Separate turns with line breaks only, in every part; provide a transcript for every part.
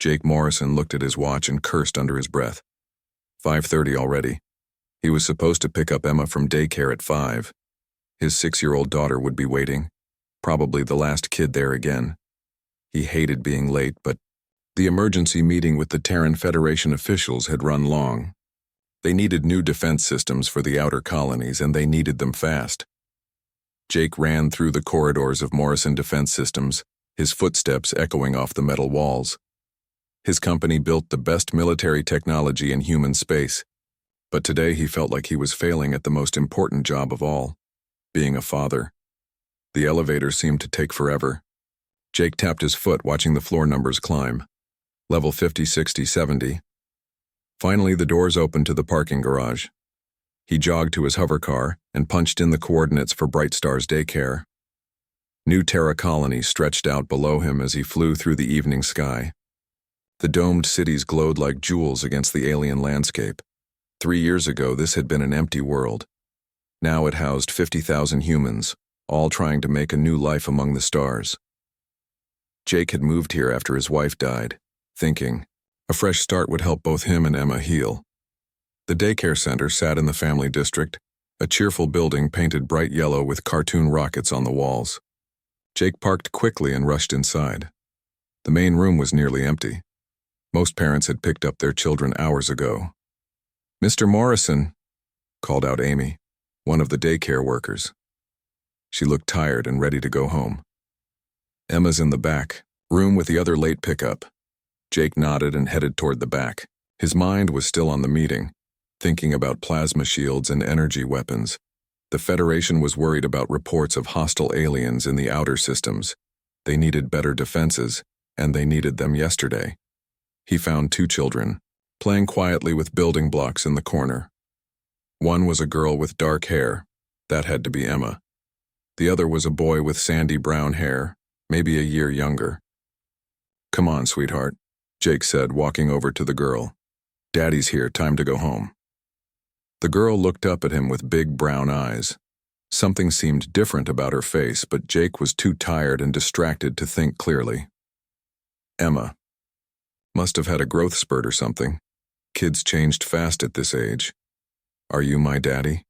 Jake Morrison looked at his watch and cursed under his breath. 5:30 already. He was supposed to pick up Emma from daycare at 5. His 6-year-old daughter would be waiting, probably the last kid there again. He hated being late, but the emergency meeting with the Terran Federation officials had run long. They needed new defense systems for the outer colonies, and they needed them fast. Jake ran through the corridors of Morrison Defense Systems, his footsteps echoing off the metal walls. His company built the best military technology in human space, but today he felt like he was failing at the most important job of all, being a father. The elevator seemed to take forever. Jake tapped his foot, watching the floor numbers climb. Level 50, 60, 70. Finally, the doors opened to the parking garage. He jogged to his hover car and punched in the coordinates for Bright Star's daycare. New Terra colonies stretched out below him as he flew through the evening sky. The domed cities glowed like jewels against the alien landscape. 3 years ago, this had been an empty world. Now it housed 50,000 humans, all trying to make a new life among the stars. Jake had moved here after his wife died, thinking a fresh start would help both him and Emma heal. The daycare center sat in the family district, a cheerful building painted bright yellow with cartoon rockets on the walls. Jake parked quickly and rushed inside. The main room was nearly empty. Most parents had picked up their children hours ago. "Mr. Morrison," called out Amy, one of the daycare workers. She looked tired and ready to go home. "Emma's in the back, room with the other late pickup." Jake nodded and headed toward the back. His mind was still on the meeting, thinking about plasma shields and energy weapons. The Federation was worried about reports of hostile aliens in the outer systems. They needed better defenses, and they needed them yesterday. He found 2 children, playing quietly with building blocks in the corner. One was a girl with dark hair. That had to be Emma. The other was a boy with sandy brown hair, maybe a year younger. "Come on, sweetheart," Jake said, walking over to the girl. "Daddy's here, time to go home." The girl looked up at him with big brown eyes. Something seemed different about her face, but Jake was too tired and distracted to think clearly. Emma. Must have had a growth spurt or something. Kids changed fast at this age. "Are you my daddy?"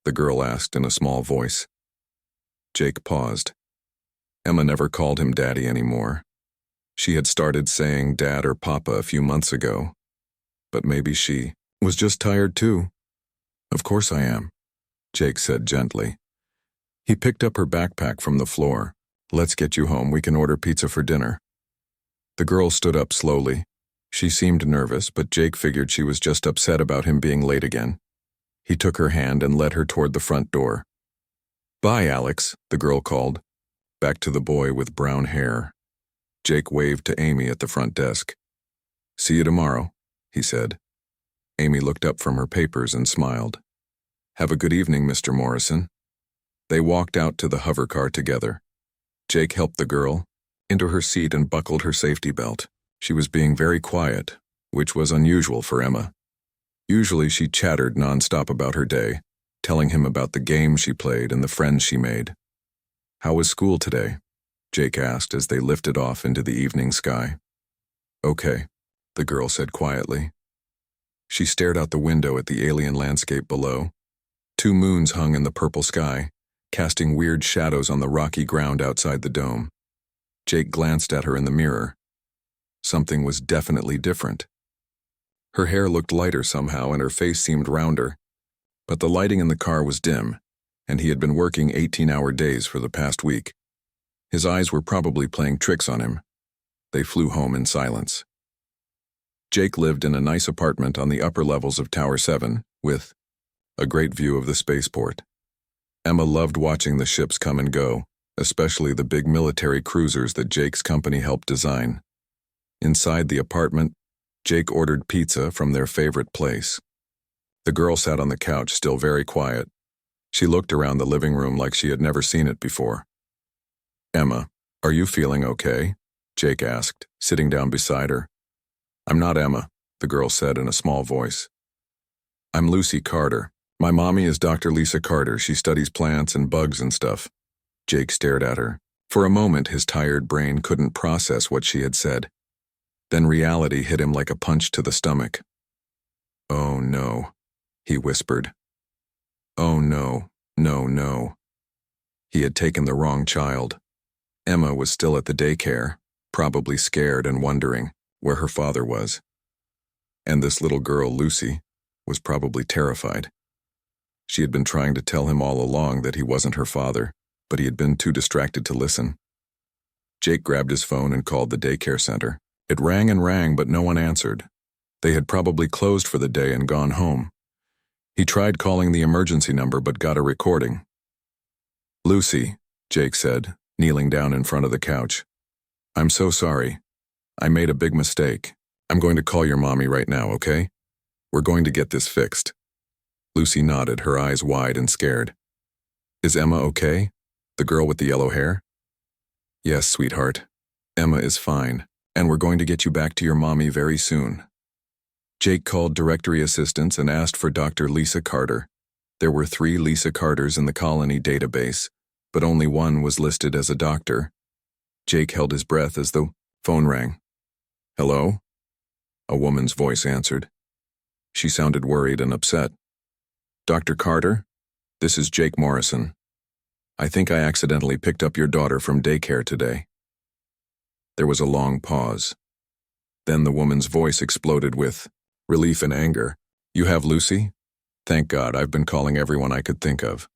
the girl asked in a small voice. Jake paused. Emma never called him daddy anymore. She had started saying dad or papa a few months ago. But maybe she was just tired too. "Of course I am," Jake said gently. He picked up her backpack from the floor. "Let's get you home. We can order pizza for dinner." The girl stood up slowly. She seemed nervous, but Jake figured she was just upset about him being late again. He took her hand and led her toward the front door. "Bye, Alex," the girl called, back to the boy with brown hair. Jake waved to Amy at the front desk. "See you tomorrow," he said. Amy looked up from her papers and smiled. "Have a good evening, Mr. Morrison." They walked out to the hover car together. Jake helped the girl into her seat and buckled her safety belt. She was being very quiet, which was unusual for Emma. Usually she chattered nonstop about her day, telling him about the games she played and the friends she made. "How was school today?" Jake asked as they lifted off into the evening sky. "Okay," the girl said quietly. She stared out the window at the alien landscape below. 2 moons hung in the purple sky, casting weird shadows on the rocky ground outside the dome. Jake glanced at her in the mirror. Something was definitely different. Her hair looked lighter somehow and her face seemed rounder, but the lighting in the car was dim, and he had been working 18-hour days for the past week. His eyes were probably playing tricks on him. They flew home in silence. Jake lived in a nice apartment on the upper levels of Tower 7, with a great view of the spaceport. Emma loved watching the ships come and go, especially the big military cruisers that Jake's company helped design. Inside the apartment, Jake ordered pizza from their favorite place. The girl sat on the couch, still very quiet. She looked around the living room like she had never seen it before. "Emma, are you feeling okay?" Jake asked, sitting down beside her. "I'm not Emma," the girl said in a small voice. "I'm Lucy Carter. My mommy is Dr. Lisa Carter. She studies plants and bugs and stuff." Jake stared at her. For a moment, his tired brain couldn't process what she had said. Then reality hit him like a punch to the stomach. "Oh no," he whispered. "Oh no, no, no." He had taken the wrong child. Emma was still at the daycare, probably scared and wondering where her father was. And this little girl, Lucy, was probably terrified. She had been trying to tell him all along that he wasn't her father, but he had been too distracted to listen. Jake grabbed his phone and called the daycare center. It rang and rang, but no one answered. They had probably closed for the day and gone home. He tried calling the emergency number but got a recording. "Lucy," Jake said, kneeling down in front of the couch. "I'm so sorry. I made a big mistake. I'm going to call your mommy right now, okay? We're going to get this fixed." Lucy nodded, her eyes wide and scared. "Is Emma okay? The girl with the yellow hair?" "Yes, sweetheart. Emma is fine, and we're going to get you back to your mommy very soon." Jake called directory assistants and asked for Dr. Lisa Carter. There were 3 Lisa Carters in the colony database, but only one was listed as a doctor. Jake held his breath as the phone rang. "Hello?" A woman's voice answered. She sounded worried and upset. "Dr. Carter, this is Jake Morrison. I think I accidentally picked up your daughter from daycare today." There was a long pause. Then the woman's voice exploded with relief and anger. "You have Lucy? Thank God, I've been calling everyone I could think of.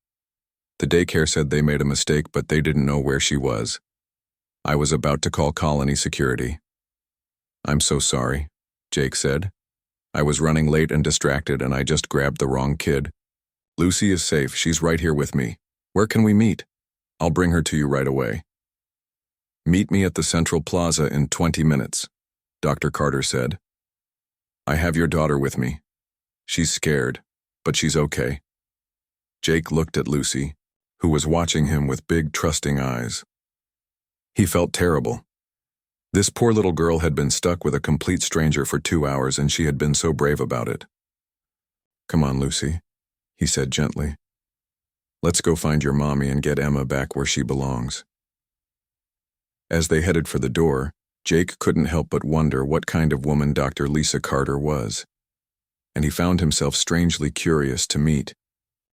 The daycare said they made a mistake, but they didn't know where she was. I was about to call colony security." "I'm so sorry," Jake said. "I was running late and distracted, and I just grabbed the wrong kid. Lucy is safe. She's right here with me. Where can we meet? I'll bring her to you right away." "Meet me at the Central Plaza in 20 minutes, Dr. Carter said. "I have your daughter with me. She's scared, but she's okay." Jake looked at Lucy, who was watching him with big, trusting eyes. He felt terrible. This poor little girl had been stuck with a complete stranger for 2 hours, and she had been so brave about it. "Come on, Lucy," he said gently. "Let's go find your mommy and get Emma back where she belongs." As they headed for the door, Jake couldn't help but wonder what kind of woman Dr. Lisa Carter was. And he found himself strangely curious to meet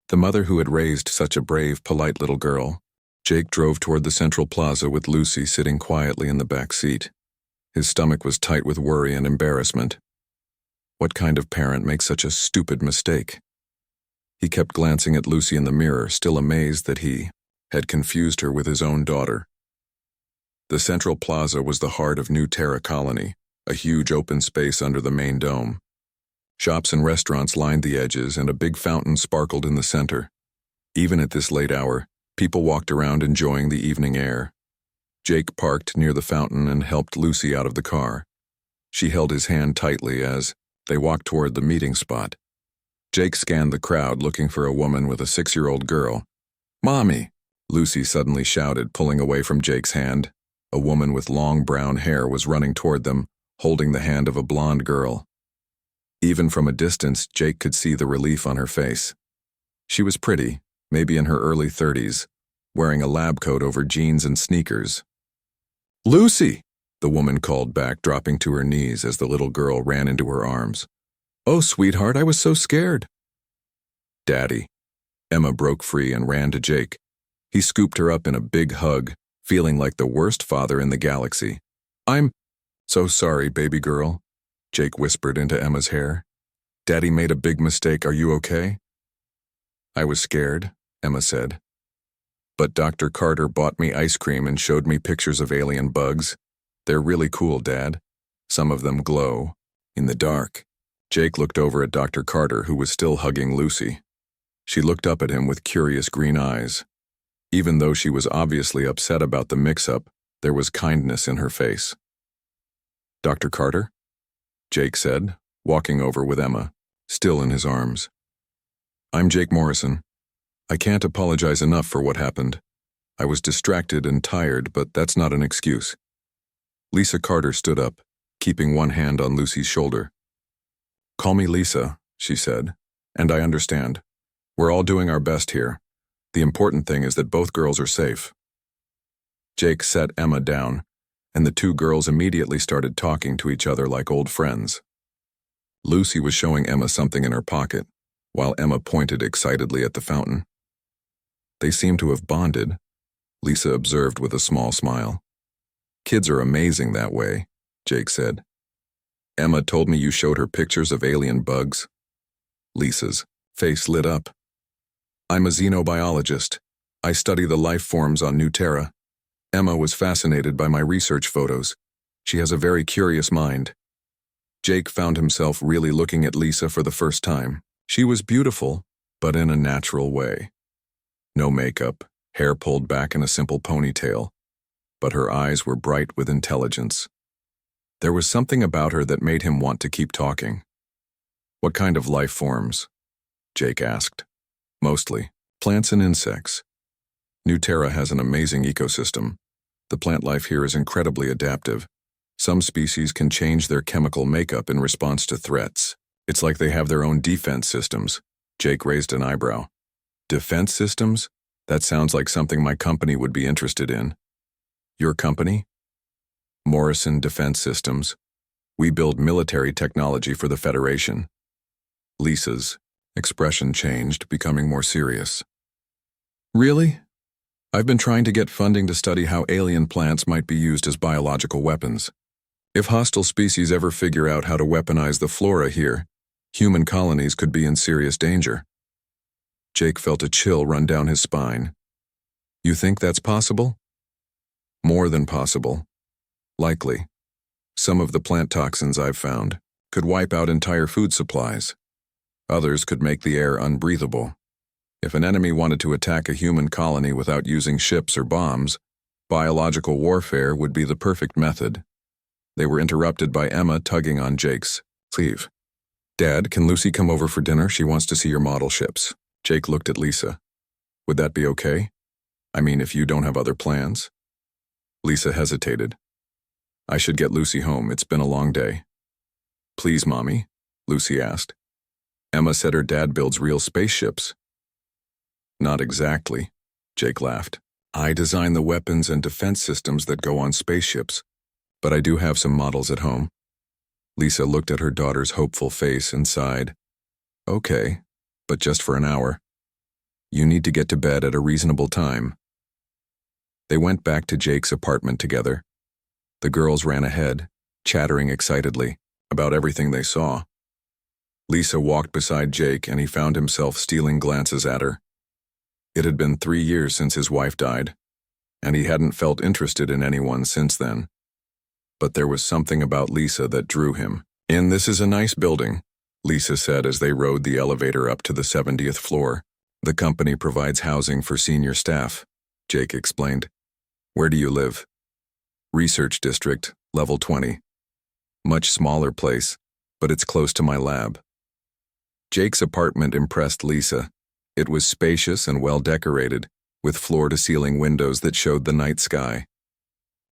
the mother who had raised such a brave, polite little girl. Jake drove toward the Central Plaza with Lucy sitting quietly in the back seat. His stomach was tight with worry and embarrassment. What kind of parent makes such a stupid mistake? He kept glancing at Lucy in the mirror, still amazed that he had confused her with his own daughter. The Central Plaza was the heart of New Terra Colony, a huge open space under the main dome. Shops and restaurants lined the edges, and a big fountain sparkled in the center. Even at this late hour, people walked around enjoying the evening air. Jake parked near the fountain and helped Lucy out of the car. She held his hand tightly as they walked toward the meeting spot. Jake scanned the crowd looking for a woman with a 6-year-old girl. "Mommy!" Lucy suddenly shouted, pulling away from Jake's hand. A woman with long brown hair was running toward them, holding the hand of a blonde girl. Even from a distance, Jake could see the relief on her face. She was pretty, maybe in her early 30s, wearing a lab coat over jeans and sneakers. "Lucy!" the woman called back, dropping to her knees as the little girl ran into her arms. "Oh, sweetheart, I was so scared." "Daddy." Emma broke free and ran to Jake. He scooped her up in a big hug, feeling like the worst father in the galaxy. "I'm so sorry, baby girl," Jake whispered into Emma's hair. "Daddy made a big mistake. Are you okay?" "I was scared," Emma said. "But Dr. Carter bought me ice cream and showed me pictures of alien bugs. They're really cool, Dad. Some of them glow in the dark." Jake looked over at Dr. Carter, who was still hugging Lucy. She looked up at him with curious green eyes. Even though she was obviously upset about the mix-up, there was kindness in her face. "Dr. Carter?" Jake said, walking over with Emma, still in his arms. "I'm Jake Morrison. I can't apologize enough for what happened. I was distracted and tired, but that's not an excuse." Lisa Carter stood up, keeping one hand on Lucy's shoulder. "Call me Lisa," she said, "and I understand. We're all doing our best here. The important thing is that both girls are safe." Jake set Emma down and the two girls immediately started talking to each other like old friends. Lucy was showing Emma something in her pocket, while Emma pointed excitedly at the fountain. They seemed to have bonded, Lisa observed with a small smile. Kids are amazing that way, Jake said. Emma told me you showed her pictures of alien bugs. Lisa's face lit up. I'm a xenobiologist. I study the life forms on New Terra. Emma was fascinated by my research photos. She has a very curious mind. Jake found himself really looking at Lisa for the first time. She was beautiful, but in a natural way. No makeup, hair pulled back in a simple ponytail, but her eyes were bright with intelligence. There was something about her that made him want to keep talking. What kind of life forms? Jake asked. Mostly plants and insects. New Terra has an amazing ecosystem. The plant life here is incredibly adaptive. Some species can change their chemical makeup in response to threats. It's like they have their own defense systems. Jake raised an eyebrow. Defense systems? That sounds like something my company would be interested in. Your company? Morrison Defense Systems. We build military technology for the Federation. Lisa's expression changed, becoming more serious. Really? I've been trying to get funding to study how alien plants might be used as biological weapons. If hostile species ever figure out how to weaponize the flora here, human colonies could be in serious danger. Jake felt a chill run down his spine. You think that's possible? More than possible. Likely. Some of the plant toxins I've found could wipe out entire food supplies. Others could make the air unbreathable. If an enemy wanted to attack a human colony without using ships or bombs, biological warfare would be the perfect method. They were interrupted by Emma tugging on Jake's sleeve. Dad, can Lucy come over for dinner? She wants to see your model ships. Jake looked at Lisa. Would that be okay? I mean, if you don't have other plans? Lisa hesitated. I should get Lucy home. It's been a long day. Please, Mommy? Lucy asked. Emma said her dad builds real spaceships. Not exactly, Jake laughed. I design the weapons and defense systems that go on spaceships, but I do have some models at home. Lisa looked at her daughter's hopeful face and sighed. Okay, but just for an hour. You need to get to bed at a reasonable time. They went back to Jake's apartment together. The girls ran ahead, chattering excitedly about everything they saw. Lisa walked beside Jake and he found himself stealing glances at her. It had been 3 years since his wife died, and he hadn't felt interested in anyone since then. But there was something about Lisa that drew him. This is a nice building, Lisa said as they rode the elevator up to the 70th floor. The company provides housing for senior staff, Jake explained. Where do you live? Research District, level 20. Much smaller place, but it's close to my lab. Jake's apartment impressed Lisa. It was spacious and well decorated, with floor-to-ceiling windows that showed the night sky.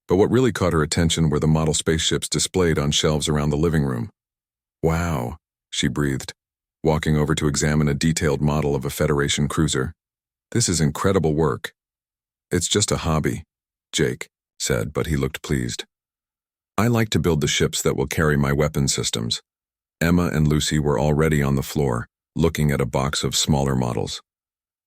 But what really caught her attention were the model spaceships displayed on shelves around the living room. Wow, she breathed, walking over to examine a detailed model of a Federation cruiser. This is incredible work. It's just a hobby, Jake said, but he looked pleased. I like to build the ships that will carry my weapon systems. Emma and Lucy were already on the floor, looking at a box of smaller models.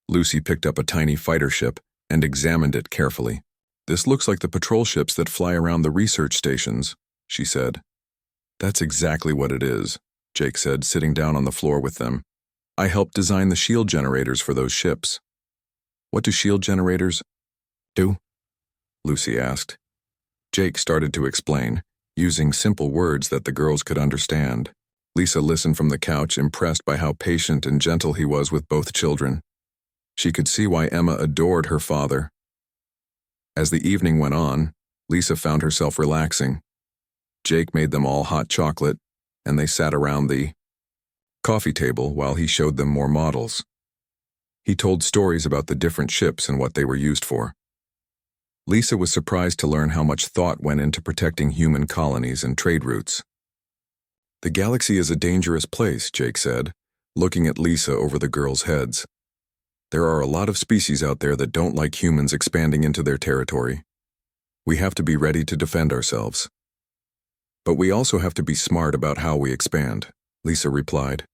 Lucy picked up a tiny fighter ship and examined it carefully. This looks like the patrol ships that fly around the research stations, she said. That's exactly what it is, Jake said, sitting down on the floor with them. I helped design the shield generators for those ships. What do shield generators do? Lucy asked. Jake started to explain, using simple words that the girls could understand. Lisa listened from the couch, impressed by how patient and gentle he was with both children. She could see why Emma adored her father. As the evening went on, Lisa found herself relaxing. Jake made them all hot chocolate, and they sat around the coffee table while he showed them more models. He told stories about the different ships and what they were used for. Lisa was surprised to learn how much thought went into protecting human colonies and trade routes. The galaxy is a dangerous place, Jake said, looking at Lisa over the girls' heads. There are a lot of species out there that don't like humans expanding into their territory. We have to be ready to defend ourselves. But we also have to be smart about how we expand, Lisa replied.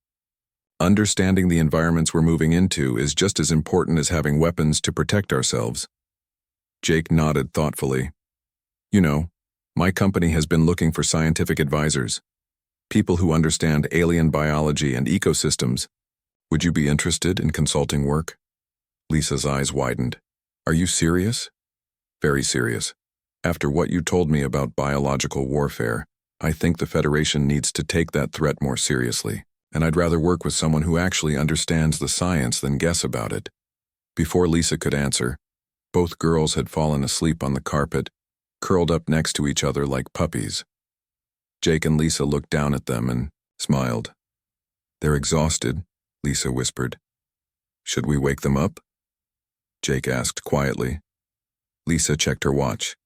Understanding the environments we're moving into is just as important as having weapons to protect ourselves. Jake nodded thoughtfully. You know, my company has been looking for scientific advisors, people who understand alien biology and ecosystems. Would you be interested in consulting work? Lisa's eyes widened. Are you serious? Very serious. After what you told me about biological warfare, I think the Federation needs to take that threat more seriously, and I'd rather work with someone who actually understands the science than guess about it. Before Lisa could answer, both girls had fallen asleep on the carpet, curled up next to each other like puppies. Jake and Lisa looked down at them and smiled. They're exhausted, Lisa whispered. Should we wake them up? Jake asked quietly. Lisa checked her watch.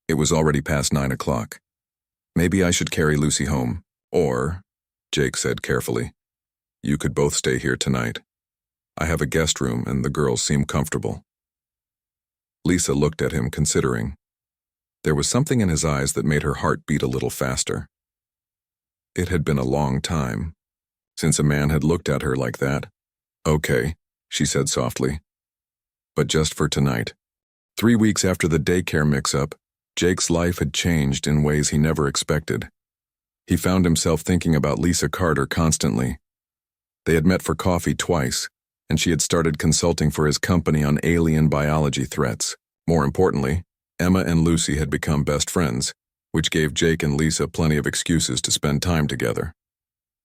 It was already past 9 o'clock. Maybe I should carry Lucy home. Or, Jake said carefully, you could both stay here tonight. I have a guest room and the girls seem comfortable. Lisa looked at him, considering. There was something in his eyes that made her heart beat a little faster. It had been a long time since a man had looked at her like that. Okay, she said softly. But just for tonight. 3 weeks after the daycare mix-up, Jake's life had changed in ways he never expected. He found himself thinking about Lisa Carter constantly. They had met for coffee twice, and she had started consulting for his company on alien biology threats. More importantly, Emma and Lucy had become best friends, which gave Jake and Lisa plenty of excuses to spend time together.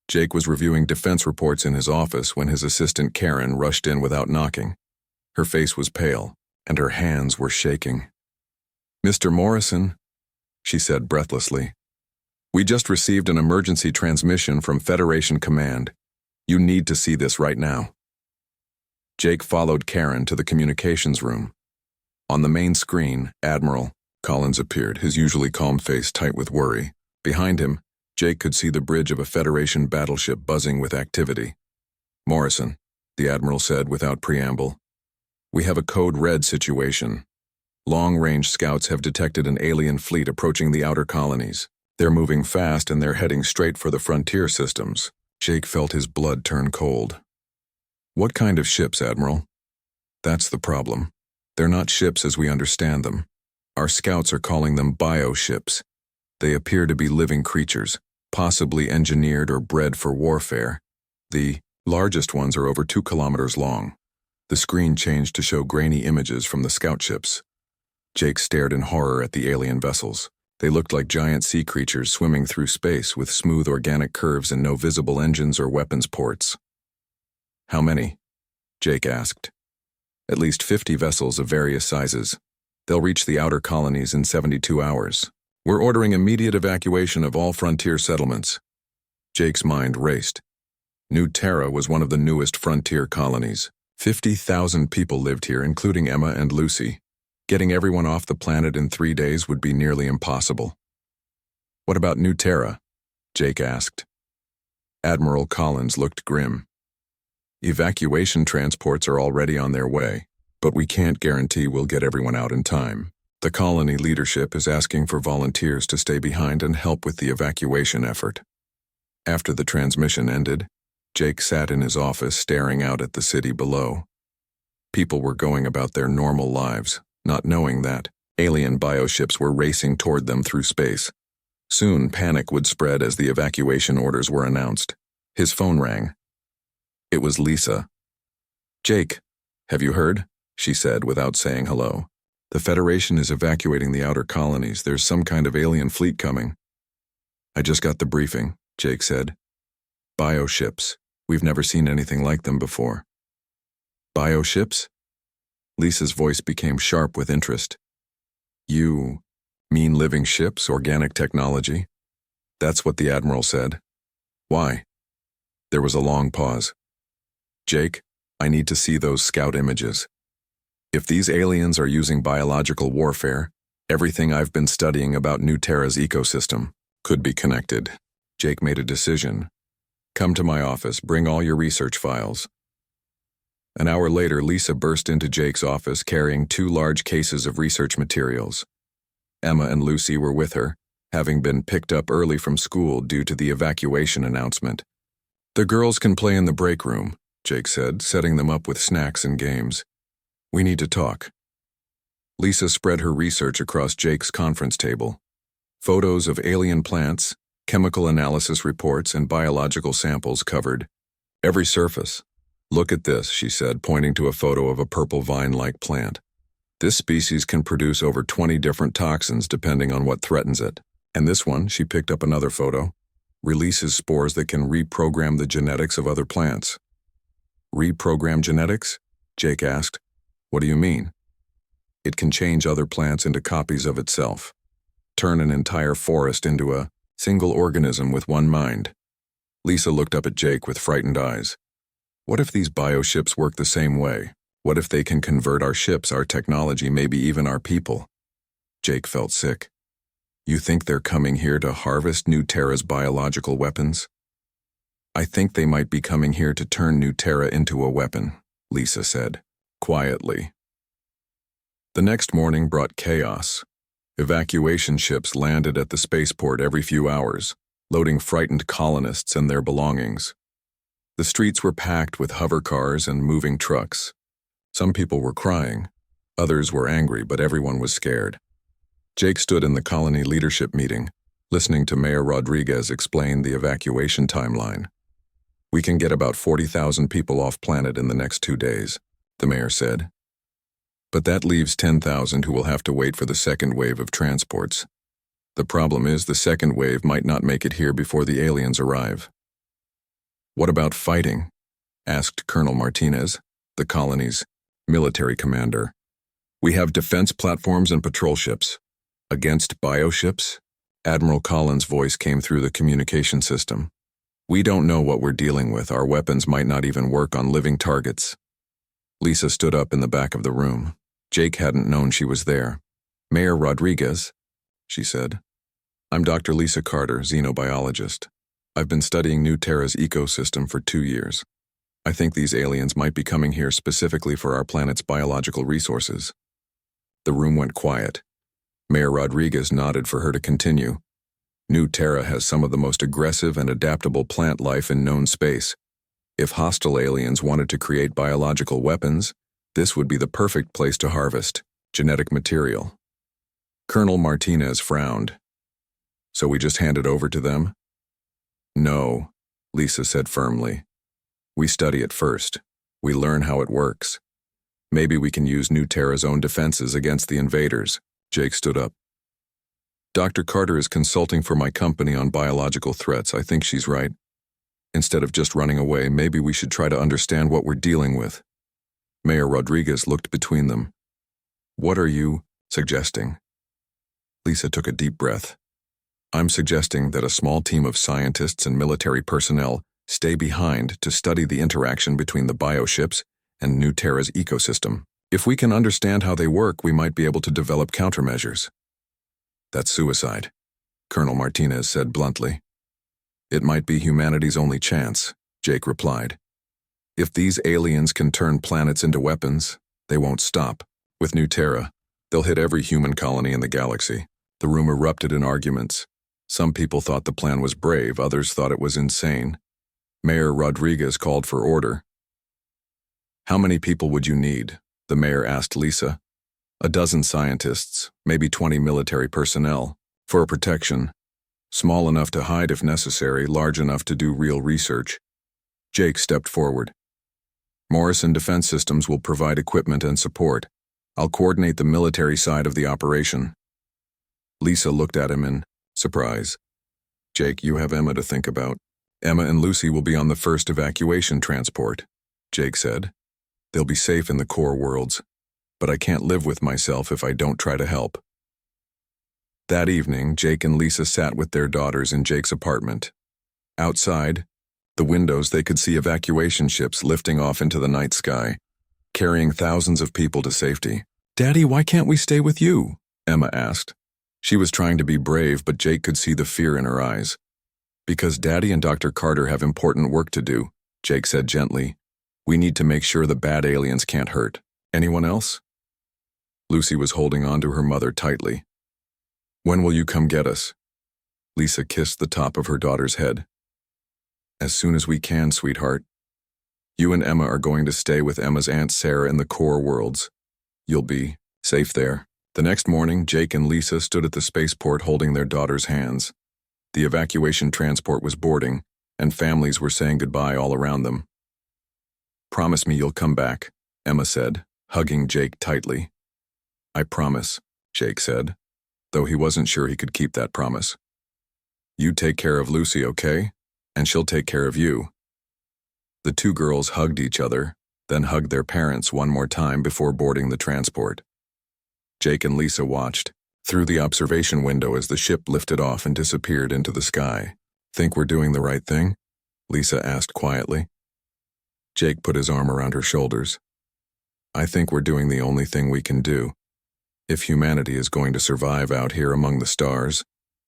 Jake was reviewing defense reports in his office when his assistant Karen rushed in without knocking. Her face was pale, and her hands were shaking. Mr. Morrison, she said breathlessly, we just received an emergency transmission from Federation Command. You need to see this right now. Jake followed Karen to the communications room. On the main screen, Admiral Collins appeared, his usually calm face tight with worry. Behind him, Jake could see the bridge of a Federation battleship buzzing with activity. Morrison, the Admiral said without preamble, we have a code red situation. Long-range scouts have detected an alien fleet approaching the outer colonies. They're moving fast and they're heading straight for the frontier systems. Jake felt his blood turn cold. What kind of ships, Admiral? That's the problem. They're not ships as we understand them. Our scouts are calling them bioships. They appear to be living creatures, possibly engineered or bred for warfare. The largest ones are over 2 kilometers long. The screen changed to show grainy images from the scout ships. Jake stared in horror at the alien vessels. They looked like giant sea creatures swimming through space with smooth organic curves and no visible engines or weapons ports. How many? Jake asked. At least 50 vessels of various sizes. They'll reach the outer colonies in 72 hours. We're ordering immediate evacuation of all frontier settlements. Jake's mind raced. New Terra was one of the newest frontier colonies. 50,000 people lived here, including Emma and Lucy. Getting everyone off the planet in 3 days would be nearly impossible. What about New Terra? Jake asked. Admiral Collins looked grim. Evacuation transports are already on their way, but we can't guarantee we'll get everyone out in time. The colony leadership is asking for volunteers to stay behind and help with the evacuation effort. After the transmission ended, Jake sat in his office staring out at the city below. People were going about their normal lives, not knowing that alien bioships were racing toward them through space. Soon, panic would spread as the evacuation orders were announced. His phone rang. It was Lisa. Jake, have you heard? She said without saying hello. The Federation is evacuating the outer colonies. There's some kind of alien fleet coming. I just got the briefing, Jake said. Bioships. We've never seen anything like them before. Bioships? Lisa's voice became sharp with interest. You mean living ships, organic technology? That's what the Admiral said. Why? There was a long pause. Jake, I need to see those scout images. If these aliens are using biological warfare, everything I've been studying about New Terra's ecosystem could be connected. Jake made a decision. Come to my office, bring all your research files. An hour later, Lisa burst into Jake's office carrying 2 large cases of research materials. Emma and Lucy were with her, having been picked up early from school due to the evacuation announcement. "The girls can play in the break room," Jake said, setting them up with snacks and games. "We need to talk." Lisa spread her research across Jake's conference table. Photos of alien plants, chemical analysis reports, and biological samples covered every surface. "Look at this," she said, pointing to a photo of a purple vine-like plant. "This species can produce over 20 different toxins depending on what threatens it. And this one," she picked up another photo, "releases spores that can reprogram the genetics of other plants." "Reprogram genetics?" Jake asked. "What do you mean?" "It can change other plants into copies of itself. Turn an entire forest into a single organism with one mind." Lisa looked up at Jake with frightened eyes. "What if these bioships work the same way? What if they can convert our ships, our technology, maybe even our people?" Jake felt sick. "You think they're coming here to harvest New Terra's biological weapons?" "I think they might be coming here to turn New Terra into a weapon," Lisa said, quietly. The next morning brought chaos. Evacuation ships landed at the spaceport every few hours, loading frightened colonists and their belongings. The streets were packed with hover cars and moving trucks. Some people were crying, others were angry, but everyone was scared. Jake stood in the colony leadership meeting, listening to Mayor Rodriguez explain the evacuation timeline. "We can get about 40,000 people off planet in the next 2 days, the mayor said. "But that leaves 10,000 who will have to wait for the second wave of transports. The problem is the second wave might not make it here before the aliens arrive." "What about fighting?" asked Colonel Martinez, the colony's military commander. "We have defense platforms and patrol ships. Against bioships?" Admiral Collins' voice came through the communication system. "We don't know what we're dealing with. Our weapons might not even work on living targets." Lisa stood up in the back of the room. Jake hadn't known she was there. "Mayor Rodriguez," she said. "I'm Dr. Lisa Carter, xenobiologist. I've been studying New Terra's ecosystem for 2 years. I think these aliens might be coming here specifically for our planet's biological resources." The room went quiet. Mayor Rodriguez nodded for her to continue. "New Terra has some of the most aggressive and adaptable plant life in known space. If hostile aliens wanted to create biological weapons, this would be the perfect place to harvest genetic material." Colonel Martinez frowned. "So we just hand it over to them?" "No," Lisa said firmly. "We study it first. We learn how it works. Maybe we can use New Terra's own defenses against the invaders." Jake stood up. "Dr. Carter is consulting for my company on biological threats. I think she's right. Instead of just running away, maybe we should try to understand what we're dealing with." Mayor Rodriguez looked between them. "What are you suggesting?" Lisa took a deep breath. "I'm suggesting that a small team of scientists and military personnel stay behind to study the interaction between the bioships and New Terra's ecosystem. If we can understand how they work, we might be able to develop countermeasures." "That's suicide," Colonel Martinez said bluntly. "It might be humanity's only chance," Jake replied. "If these aliens can turn planets into weapons, they won't stop. With New Terra, they'll hit every human colony in the galaxy." The room erupted in arguments. Some people thought the plan was brave, others thought it was insane. Mayor Rodriguez called for order. "How many people would you need?" the mayor asked Lisa. "A dozen scientists, maybe 20 military personnel, for a protection. Small enough to hide if necessary, large enough to do real research." Jake stepped forward. "Morrison Defense Systems will provide equipment and support. I'll coordinate the military side of the operation." Lisa looked at him in surprise. "Jake, you have Emma to think about. Emma and Lucy will be on the first evacuation transport," Jake said. "They'll be safe in the core worlds, but I can't live with myself if I don't try to help." That evening, Jake and Lisa sat with their daughters in Jake's apartment. Outside, the windows, they could see evacuation ships lifting off into the night sky, carrying thousands of people to safety. "Daddy, why can't we stay with you?" Emma asked. She was trying to be brave, but Jake could see the fear in her eyes. "Because Daddy and Dr. Carter have important work to do," Jake said gently. "We need to make sure the bad aliens can't hurt. Anyone else?" Lucy was holding on to her mother tightly. When will you come get us? Lisa kissed the top of her daughter's head. As soon as we can, sweetheart. You and Emma are going to stay with Emma's Aunt Sarah in the core worlds. You'll be safe there. The next morning, Jake and Lisa stood at the spaceport holding their daughter's hands. The evacuation transport was boarding, and families were saying goodbye all around them. Promise me you'll come back, Emma said, hugging Jake tightly. I promise, Jake said, though he wasn't sure he could keep that promise. You take care of Lucy, okay? And she'll take care of you. The two girls hugged each other, then hugged their parents one more time before boarding the transport. Jake and Lisa watched through the observation window as the ship lifted off and disappeared into the sky. Think we're doing the right thing? Lisa asked quietly. Jake put his arm around her shoulders. I think we're doing the only thing we can do. If humanity is going to survive out here among the stars,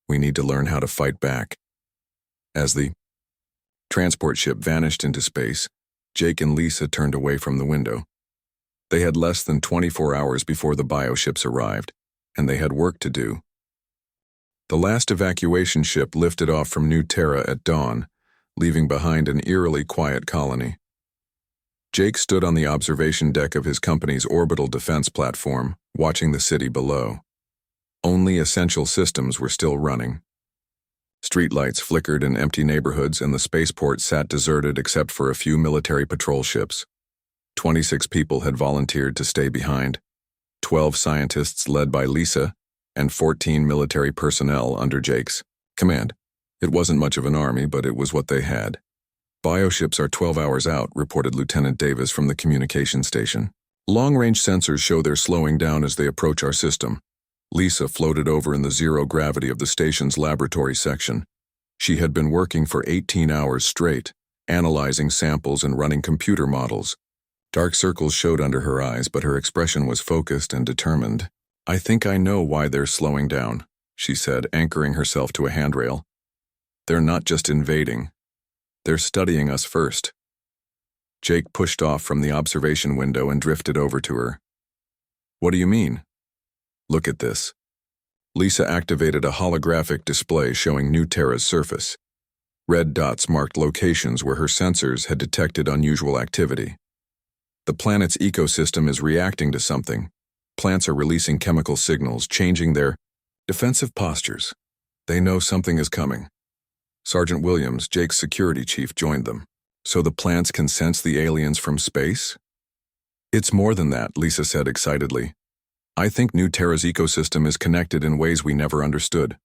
we need to learn how to fight back. As the transport ship vanished into space, Jake and Lisa turned away from the window. They had less than 24 hours before the bioships arrived, and they had work to do. The last evacuation ship lifted off from New Terra at dawn, leaving behind an eerily quiet colony. Jake stood on the observation deck of his company's orbital defense platform, watching the city below. Only essential systems were still running. Streetlights flickered in empty neighborhoods, and the spaceport sat deserted except for a few military patrol ships. 26 people had volunteered to stay behind, 12 scientists led by Lisa, and 14 military personnel under Jake's command. It wasn't much of an army, but it was what they had. Bioships are 12 hours out, reported Lieutenant Davis from the communication station. Long-range sensors show they're slowing down as they approach our system. Lisa floated over in the zero gravity of the station's laboratory section. She had been working for 18 hours straight, analyzing samples and running computer models. Dark circles showed under her eyes, but her expression was focused and determined. I think I know why they're slowing down, she said, anchoring herself to a handrail. They're not just invading. They're studying us first. Jake pushed off from the observation window and drifted over to her. What do you mean? Look at this. Lisa activated a holographic display showing New Terra's surface. Red dots marked locations where her sensors had detected unusual activity. The planet's ecosystem is reacting to something. Plants are releasing chemical signals, changing their defensive postures. They know something is coming. Sergeant Williams, Jake's security chief, joined them. So the plants can sense the aliens from space? It's more than that, Lisa said excitedly. I think New Terra's ecosystem is connected in ways we never understood.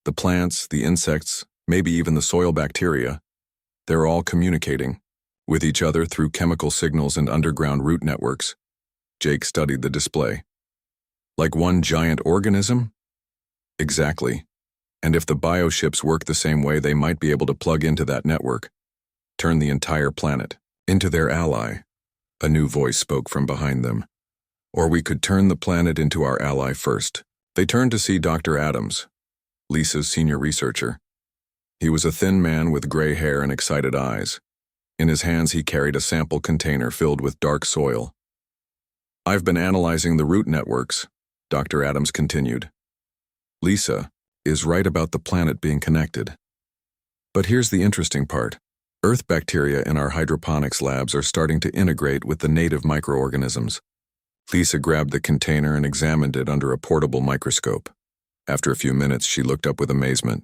The plants, the insects, maybe even the soil bacteria, they're all communicating with each other through chemical signals and underground root networks. Jake studied the display. Like one giant organism? Exactly. And if the bioships work the same way, they might be able to plug into that network, turn the entire planet into their ally. A new voice spoke from behind them. Or we could turn the planet into our ally first. They turned to see Dr. Adams, Lisa's senior researcher. He was a thin man with gray hair and excited eyes. In his hands he carried a sample container filled with dark soil. I've been analyzing the root networks, Dr. Adams continued. Lisa is right about the planet being connected. But here's the interesting part. Earth bacteria in our hydroponics labs are starting to integrate with the native microorganisms. Lisa grabbed the container and examined it under a portable microscope. After a few minutes, she looked up with amazement.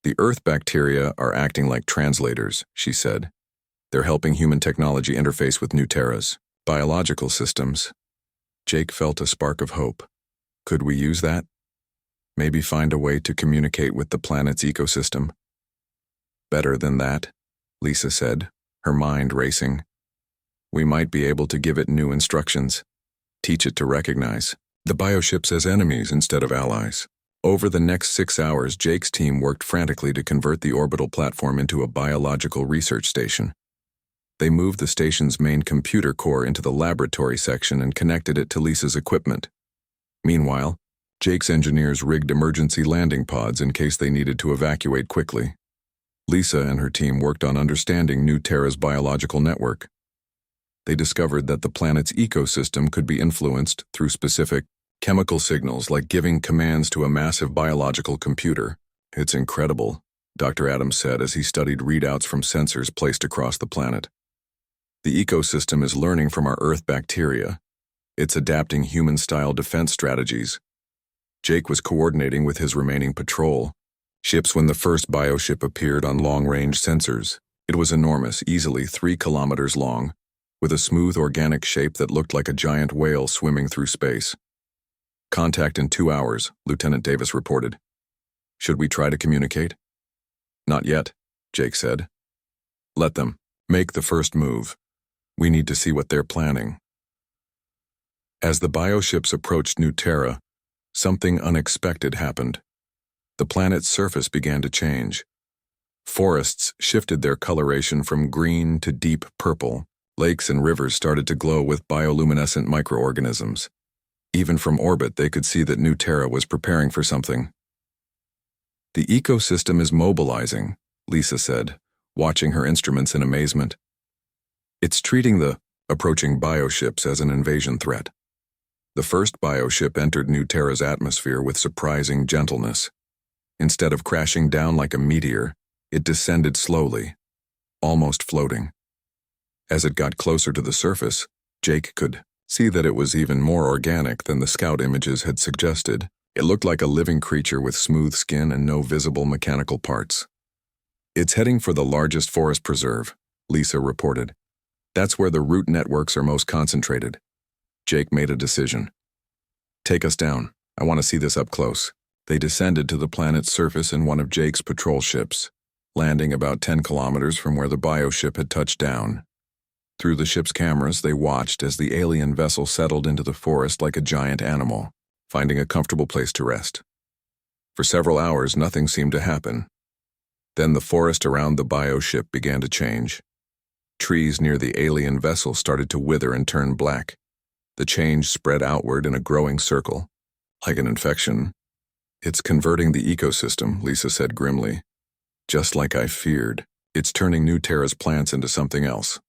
The Earth bacteria are acting like translators, she said. They're helping human technology interface with New Terra's biological systems. Jake felt a spark of hope. Could we use that? Maybe find a way to communicate with the planet's ecosystem? Better than that, Lisa said, her mind racing. We might be able to give it new instructions. Teach it to recognize the bioships as enemies instead of allies. Over the next 6 hours, Jake's team worked frantically to convert the orbital platform into a biological research station. They moved the station's main computer core into the laboratory section and connected it to Lisa's equipment. Meanwhile, Jake's engineers rigged emergency landing pods in case they needed to evacuate quickly. Lisa and her team worked on understanding New Terra's biological network. They discovered that the planet's ecosystem could be influenced through specific Chemical signals like giving commands to a massive biological computer. It's incredible, Dr. Adams said as he studied readouts from sensors placed across the planet. The ecosystem is learning from our Earth bacteria. It's adapting human-style defense strategies. Jake was coordinating with his remaining patrol ships when the first bioship appeared on long-range sensors. It was enormous, easily 3 kilometers long, with a smooth organic shape that looked like a giant whale swimming through space. Contact in 2 hours, Lieutenant Davis reported. Should we try to communicate? Not yet, Jake said. Let them make the first move. We need to see what they're planning. As the bioships approached New Terra, something unexpected happened. The planet's surface began to change. Forests shifted their coloration from green to deep purple. Lakes and rivers started to glow with bioluminescent microorganisms. Even from orbit, they could see that New Terra was preparing for something. The ecosystem is mobilizing, Lisa said, watching her instruments in amazement. It's treating the approaching bioships as an invasion threat. The first bioship entered New Terra's atmosphere with surprising gentleness. Instead of crashing down like a meteor, it descended slowly, almost floating. As it got closer to the surface, Jake could see that it was even more organic than the scout images had suggested. It looked like a living creature with smooth skin and no visible mechanical parts. It's heading for the largest forest preserve, Lisa reported. That's where the root networks are most concentrated. Jake made a decision. Take us down. I want to see this up close. They descended to the planet's surface in one of Jake's patrol ships, landing about 10 kilometers from where the bioship had touched down. Through the ship's cameras, they watched as the alien vessel settled into the forest like a giant animal, finding a comfortable place to rest. For several hours, nothing seemed to happen. Then the forest around the bioship began to change. Trees near the alien vessel started to wither and turn black. The change spread outward in a growing circle, like an infection. It's converting the ecosystem, Lisa said grimly. Just like I feared, it's turning New Terra's plants into something else.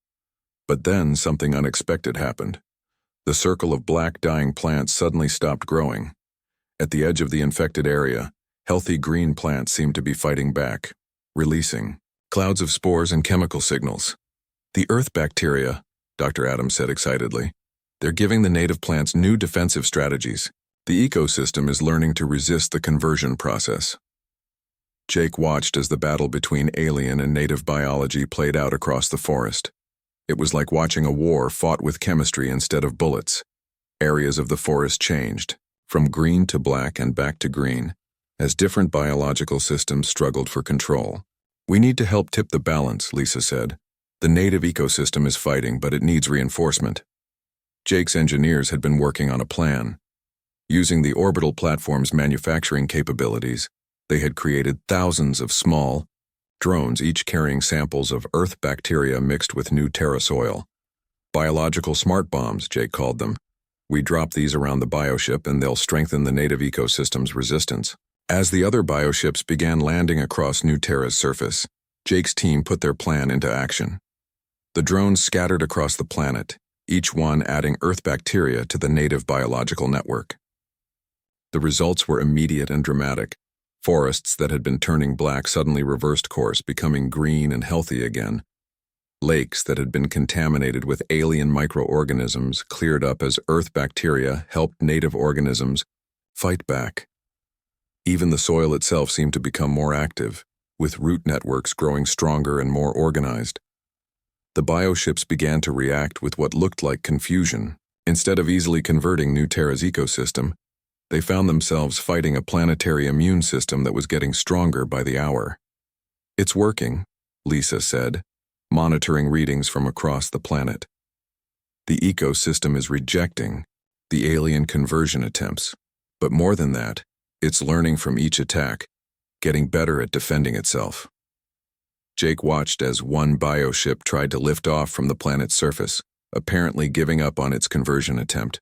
But then something unexpected happened. The circle of black dying plants suddenly stopped growing. At the edge of the infected area, healthy green plants seemed to be fighting back, releasing clouds of spores and chemical signals. The Earth bacteria, Dr. Adams said excitedly. They're giving the native plants new defensive strategies. The ecosystem is learning to resist the conversion process. Jake watched as the battle between alien and native biology played out across the forest. It was like watching a war fought with chemistry instead of bullets. Areas of the forest changed, from green to black and back to green, as different biological systems struggled for control. We need to help tip the balance, Lisa said. The native ecosystem is fighting, but it needs reinforcement. Jake's engineers had been working on a plan. Using the orbital platform's manufacturing capabilities, they had created thousands of small drones, each carrying samples of Earth bacteria mixed with New Terra soil. Biological smart bombs, Jake called them. We drop these around the bioship and they'll strengthen the native ecosystem's resistance. As the other bioships began landing across New Terra's surface, Jake's team put their plan into action. The drones scattered across the planet, each one adding Earth bacteria to the native biological network. The results were immediate and dramatic. Forests that had been turning black suddenly reversed course, becoming green and healthy again. Lakes that had been contaminated with alien microorganisms cleared up as Earth bacteria helped native organisms fight back. Even the soil itself seemed to become more active, with root networks growing stronger and more organized. The bioships began to react with what looked like confusion. Instead of easily converting New Terra's ecosystem, they found themselves fighting a planetary immune system that was getting stronger by the hour. It's working, Lisa said, monitoring readings from across the planet. The ecosystem is rejecting the alien conversion attempts, but more than that, it's learning from each attack, getting better at defending itself. Jake watched as one bioship tried to lift off from the planet's surface, apparently giving up on its conversion attempt.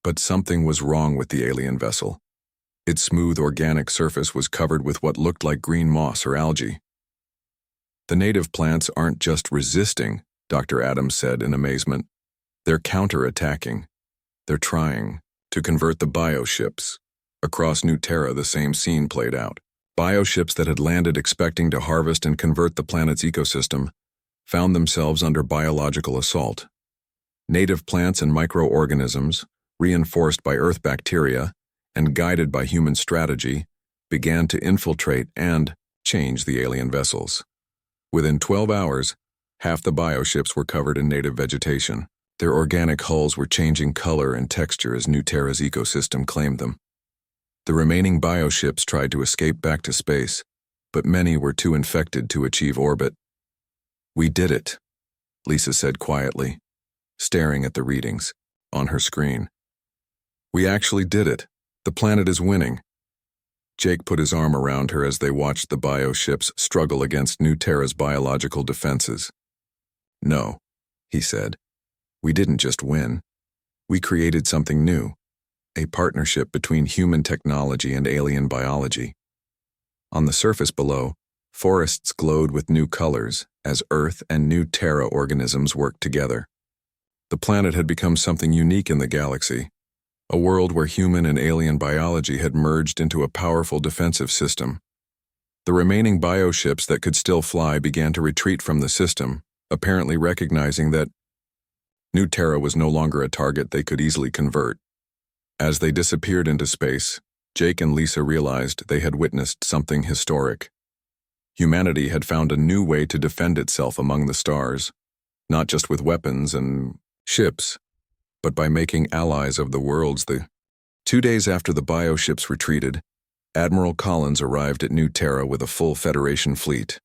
But something was wrong with the alien vessel. Its smooth organic surface was covered with what looked like green moss or algae. The native plants aren't just resisting, Dr. Adams said in amazement. They're counterattacking. They're trying to to convert the bioships. Across New Terra, the same scene played out. Bioships that had landed expecting to harvest and convert the planet's ecosystem found themselves under biological assault. Native plants and microorganisms, reinforced by Earth bacteria and guided by human strategy, began to infiltrate and change the alien vessels. Within 12 hours, half the bioships were covered in native vegetation. Their organic hulls were changing color and texture as New Terra's ecosystem claimed them. The remaining bioships tried to escape back to space, but many were too infected to achieve orbit. "We did it," Lisa said quietly, staring at the readings on her screen. "We actually did it. The planet is winning." Jake put his arm around her as they watched the bioships struggle against New Terra's biological defenses. "No," he said. "We didn't just win. We created something new, a partnership between human technology and alien biology." On the surface below, forests glowed with new colors as Earth and New Terra organisms worked together. The planet had become something unique in the galaxy, a world where human and alien biology had merged into a powerful defensive system. The remaining bioships that could still fly began to retreat from the system, apparently recognizing that New Terra was no longer a target they could easily convert. As they disappeared into space, Jake and Lisa realized they had witnessed something historic. Humanity had found a new way to defend itself among the stars, not just with weapons and ships, but by making allies of the worlds. 2 days after the bioships retreated, Admiral Collins arrived at New Terra with a full Federation fleet.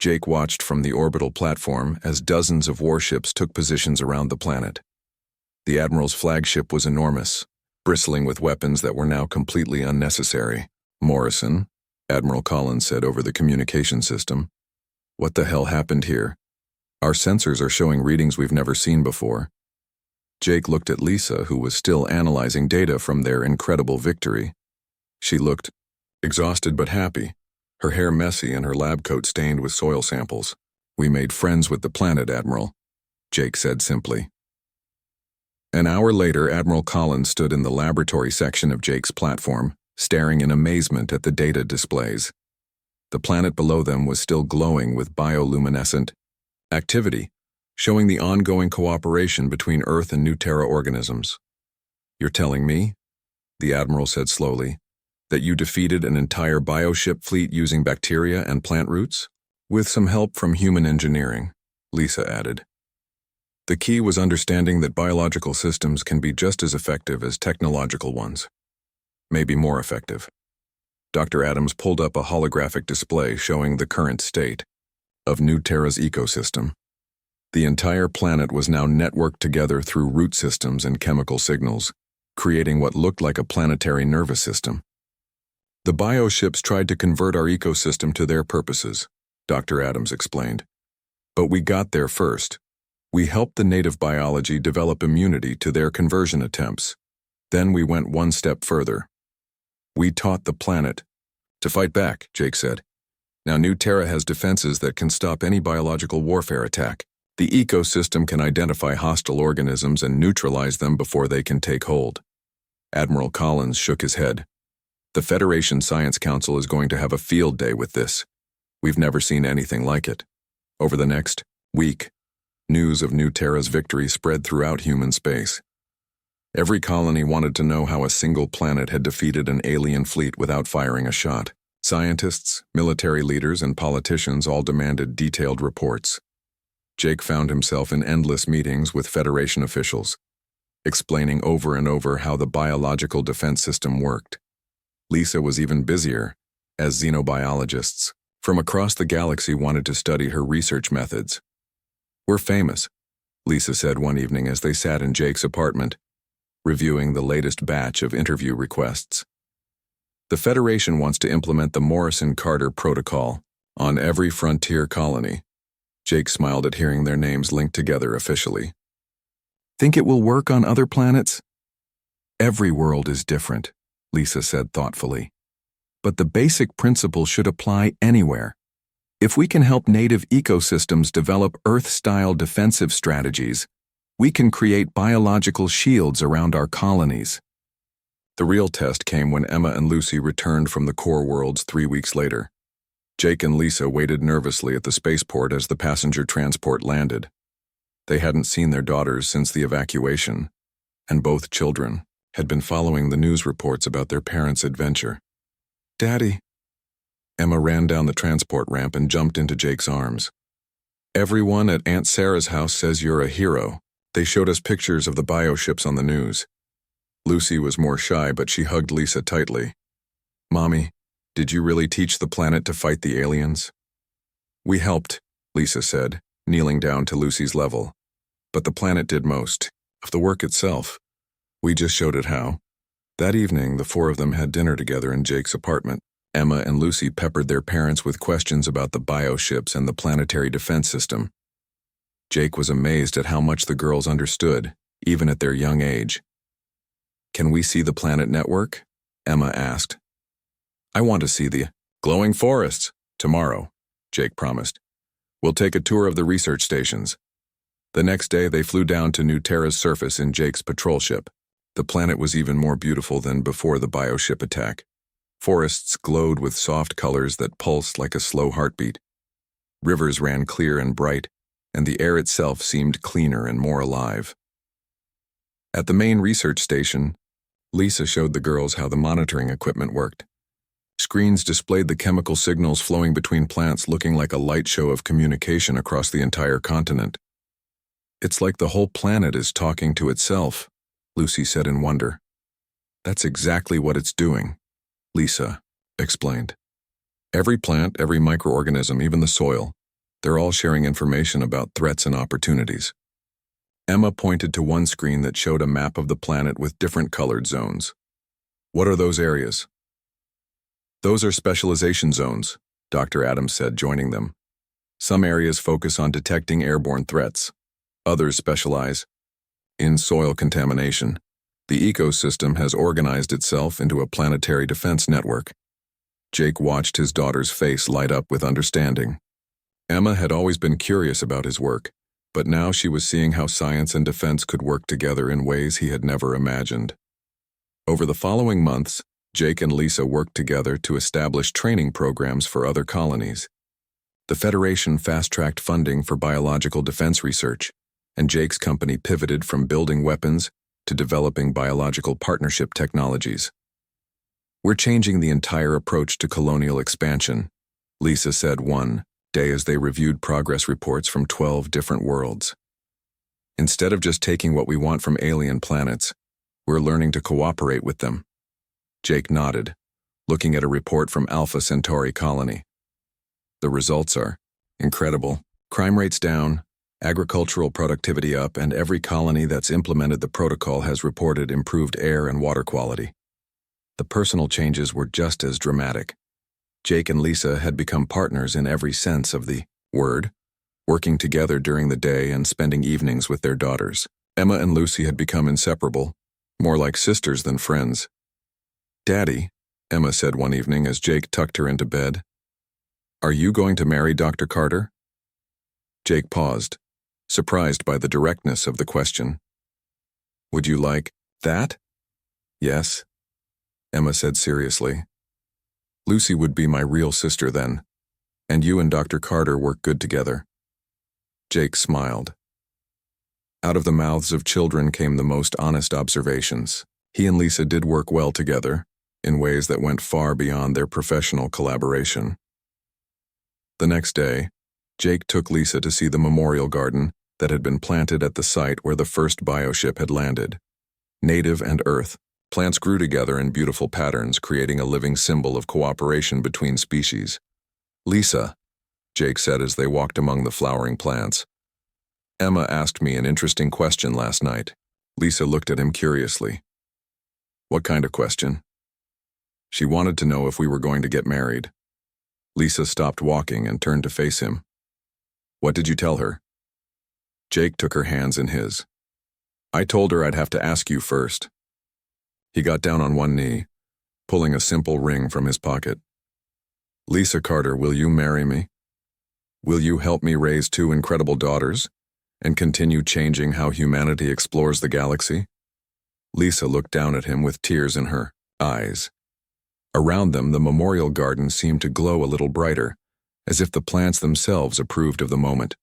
Jake watched from the orbital platform as dozens of warships took positions around the planet. The Admiral's flagship was enormous, bristling with weapons that were now completely unnecessary. "Morrison," Admiral Collins said over the communication system. "What the hell happened here? Our sensors are showing readings we've never seen before." Jake looked at Lisa, who was still analyzing data from their incredible victory. She looked exhausted but happy, her hair messy and her lab coat stained with soil samples. "We made friends with the planet, Admiral," Jake said simply. An hour later, Admiral Collins stood in the laboratory section of Jake's platform, staring in amazement at the data displays. The planet below them was still glowing with bioluminescent activity, showing the ongoing cooperation between Earth and New Terra organisms. "You're telling me," the Admiral said slowly, "that you defeated an entire bioship fleet using bacteria and plant roots?" "With some help from human engineering," Lisa added. "The key was understanding that biological systems can be just as effective as technological ones. Maybe more effective." Dr. Adams pulled up a holographic display showing the current state of New Terra's ecosystem. The entire planet was now networked together through root systems and chemical signals, creating what looked like a planetary nervous system. "The bioships tried to convert our ecosystem to their purposes," Dr. Adams explained. "But we got there first. We helped the native biology develop immunity to their conversion attempts. Then we went one step further. We taught the planet to fight back," Jake said. "Now New Terra has defenses that can stop any biological warfare attack. The ecosystem can identify hostile organisms and neutralize them before they can take hold." Admiral Collins shook his head. "The Federation Science Council is going to have a field day with this. We've never seen anything like it." Over the next week, news of New Terra's victory spread throughout human space. Every colony wanted to know how a single planet had defeated an alien fleet without firing a shot. Scientists, military leaders, and politicians all demanded detailed reports. Jake found himself in endless meetings with Federation officials, explaining over and over how the biological defense system worked. Lisa was even busier, as xenobiologists from across the galaxy wanted to study her research methods. "We're famous," Lisa said one evening as they sat in Jake's apartment, reviewing the latest batch of interview requests. "The Federation wants to implement the Morrison-Carter Protocol on every frontier colony." Jake smiled at hearing their names linked together officially. "Think it will work on other planets?" "Every world is different," Lisa said thoughtfully. "But the basic principle should apply anywhere. If we can help native ecosystems develop Earth-style defensive strategies, we can create biological shields around our colonies." The real test came when Emma and Lucy returned from the core worlds 3 weeks later. Jake and Lisa waited nervously at the spaceport as the passenger transport landed. They hadn't seen their daughters since the evacuation, and both children had been following the news reports about their parents' adventure. "Daddy." Emma ran down the transport ramp and jumped into Jake's arms. "Everyone at Aunt Sarah's house says you're a hero. They showed us pictures of the bioships on the news." Lucy was more shy, but she hugged Lisa tightly. "Mommy, did you really teach the planet to fight the aliens?" "We helped," Lisa said, kneeling down to Lucy's level. "But the planet did most of the work itself. We just showed it how." That evening, the four of them had dinner together in Jake's apartment. Emma and Lucy peppered their parents with questions about the bioships and the planetary defense system. Jake was amazed at how much the girls understood, even at their young age. "Can we see the planet network?" Emma asked. "I want to see the glowing forests tomorrow," Jake promised. "We'll take a tour of the research stations." The next day, they flew down to New Terra's surface in Jake's patrol ship. The planet was even more beautiful than before the bioship attack. Forests glowed with soft colors that pulsed like a slow heartbeat. Rivers ran clear and bright, and the air itself seemed cleaner and more alive. At the main research station, Lisa showed the girls how the monitoring equipment worked. Screens displayed the chemical signals flowing between plants, looking like a light show of communication across the entire continent. "It's like the whole planet is talking to itself," Lucy said in wonder. "That's exactly what it's doing," Lisa explained. "Every plant, every microorganism, even the soil, they're all sharing information about threats and opportunities." Emma pointed to one screen that showed a map of the planet with different colored zones. "What are those areas?" "Those are specialization zones," Dr. Adams said, joining them. "Some areas focus on detecting airborne threats. Others specialize in soil contamination. The ecosystem has organized itself into a planetary defense network." Jake watched his daughter's face light up with understanding. Emma had always been curious about his work, but now she was seeing how science and defense could work together in ways he had never imagined. Over the following months, Jake and Lisa worked together to establish training programs for other colonies. The Federation fast-tracked funding for biological defense research, and Jake's company pivoted from building weapons to developing biological partnership technologies. "We're changing the entire approach to colonial expansion," Lisa said one day as they reviewed progress reports from 12 different worlds. "Instead of just taking what we want from alien planets, we're learning to cooperate with them." Jake nodded, looking at a report from Alpha Centauri colony. "The results are incredible. Crime rates down, agricultural productivity up, and every colony that's implemented the protocol has reported improved air and water quality." The personal changes were just as dramatic. Jake and Lisa had become partners in every sense of the word, working together during the day and spending evenings with their daughters. Emma and Lucy had become inseparable, more like sisters than friends. "Daddy," Emma said one evening as Jake tucked her into bed, "are you going to marry Dr. Carter?" Jake paused, surprised by the directness of the question. "Would you like that?" "Yes," Emma said seriously. "Lucy would be my real sister then, and you and Dr. Carter work good together." Jake smiled. Out of the mouths of children came the most honest observations. He and Lisa did work well together, in ways that went far beyond their professional collaboration. The next day, Jake took Lisa to see the memorial garden that had been planted at the site where the first bioship had landed. Native and Earth, plants grew together in beautiful patterns, creating a living symbol of cooperation between species. "Lisa," Jake said as they walked among the flowering plants, "Emma asked me an interesting question last night." Lisa looked at him curiously. "What kind of question?" "She wanted to know if we were going to get married." Lisa stopped walking and turned to face him. "What did you tell her?" Jake took her hands in his. "I told her I'd have to ask you first." He got down on one knee, pulling a simple ring from his pocket. "Lisa Carter, will you marry me? Will you help me raise 2 incredible daughters and continue changing how humanity explores the galaxy?" Lisa looked down at him with tears in her eyes. Around them, the memorial garden seemed to glow a little brighter, as if the plants themselves approved of the moment.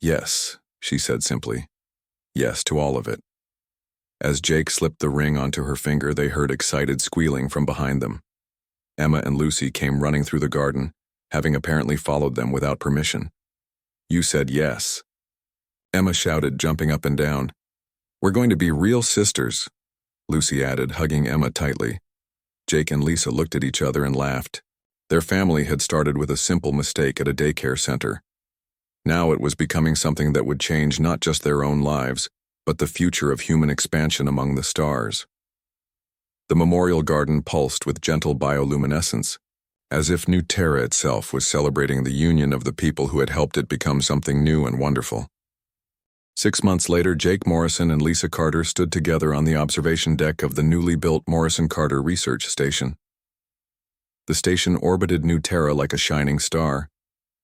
"Yes," she said simply. "Yes to all of it." As Jake slipped the ring onto her finger, they heard excited squealing from behind them. Emma and Lucy came running through the garden, having apparently followed them without permission. "You said yes," Emma shouted, jumping up and down. "We're going to be real sisters," Lucy added, hugging Emma tightly. Jake and Lisa looked at each other and laughed. Their family had started with a simple mistake at a daycare center. Now it was becoming something that would change not just their own lives, but the future of human expansion among the stars. The memorial garden pulsed with gentle bioluminescence, as if New Terra itself was celebrating the union of the people who had helped it become something new and wonderful. 6 months later, Jake Morrison and Lisa Carter stood together on the observation deck of the newly built Morrison Carter Research Station. The station orbited New Terra like a shining star,